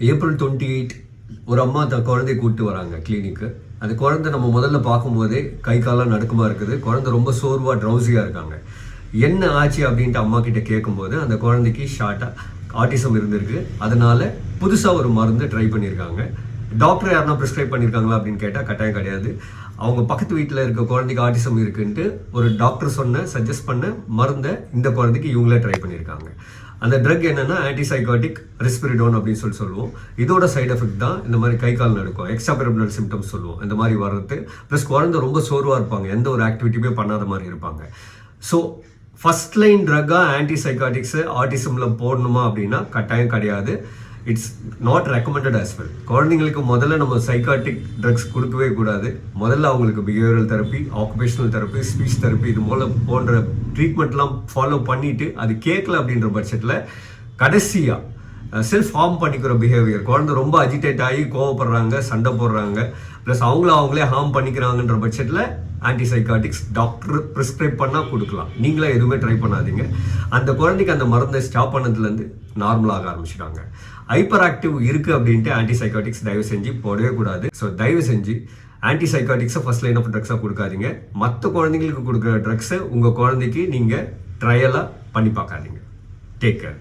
April 28 ஒரு அம்மா குழந்தைய கூப்பிட்டு வராங்க கிளினிக்கு. அந்த குழந்தை நம்ம முதல்ல பார்க்கும்போதே கை காலம் நடுக்கமா இருக்குது. குழந்தை ரொம்ப சோர்வா ட்ரௌசியா இருக்காங்க. என்ன ஆச்சு அப்படின்ட்டு அம்மா கிட்ட கேட்கும்போது அந்த குழந்தைக்கு ஷார்ட்டா ஆட்டிசம் இருந்திருக்கு. அதனால புதுசா ஒரு மருந்து ட்ரை பண்ணியிருக்காங்க. டாக்டர் யாருன்னா ப்ரிஸ்கிரைப் பண்ணியிருக்காங்களா அப்படின்னு கேட்டால் கட்டாயம் கிடையாது. அவங்க பக்கத்து வீட்டில் இருக்க குழந்தைக்கு ஆட்டிசம் இருக்குன்ட்டு ஒரு டாக்டர் சஜஸ்ட் பண்ண மருந்தை இந்த குழந்தைக்கு இவங்களே ட்ரை பண்ணியிருக்காங்க. அந்த ட்ரக் என்னன்னா ஆன்டிசைகாட்டிக் ரிஸ்பிரிடோன் அப்படின்னு சொல்லுவோம். இதோட சைடு எஃபெக்ட் தான் இந்த மாதிரி கை கால் நடுக்கும், எக்ஸ்ட்ராபிரபினல் சிம்டம்ஸ் சொல்லுவோம். இந்த மாதிரி வர்றது ப்ளஸ் குழந்தை ரொம்ப சோர்வாக இருப்பாங்க, எந்த ஒரு ஆக்டிவிட்டியுமே பண்ணாத மாதிரி இருப்பாங்க. ஸோ ஃபர்ஸ்ட் லைன் ட்ரக்காக ஆன்டிசைகாட்டிக்ஸு ஆட்டிசமில் போடணுமா அப்படின்னா கட்டாயம் கிடையாது. It's not recommended as well. குழந்தைங்களுக்கு முதல்ல நம்ம சைக்காட்டிக் ட்ரக்ஸ் கொடுக்கவே கூடாது. முதல்ல அவங்களுக்கு behavioural therapy, occupational therapy, speech therapy இது போன்ற ட்ரீட்மெண்ட்லாம் ஃபாலோ பண்ணிட்டு அது கேட்கல அப்படின்ற பட்சத்தில் கடைசியாக செல்ஃப் ஹார்ம் பண்ணிக்கிற பிஹேவியர், குழந்தை ரொம்ப அஜிடேட் ஆகி கோவப்படுறாங்க, சண்டை போடுறாங்க, ப்ளஸ் அவங்களே ஹார்ம் பண்ணிக்கிறாங்கன்ற பட்சத்தில் ஆன்டிசைகாட்டிக்ஸ் டாக்டர் ப்ரிஸ்கிரைப் பண்ணால் கொடுக்கலாம். நீங்களே எதுவுமே ட்ரை பண்ணாதீங்க. அந்த குழந்தைக்கு அந்த மருந்தை ஸ்டாப் பண்ணதுலேருந்து நார்மலாக ஆரம்பிச்சிட்டாங்க. ஹைப்பர் ஆக்டிவ் இருக்குது அப்படின்ட்டு ஆன்டிசைகாட்டிக்ஸ் தயவு செஞ்சு போடவே கூடாது. ஸோ தயவு செஞ்சு ஆன்டிசைகாட்டிக்ஸை ஃபர்ஸ்ட் லைன் ஆஃப் ட்ரக்ஸாக கொடுக்காதீங்க. மற்ற குழந்தைங்களுக்கு கொடுக்குற ட்ரக்ஸை உங்கள் குழந்தைக்கு நீங்கள் ட்ரையலாக பண்ணி பார்க்காதீங்க. Take care.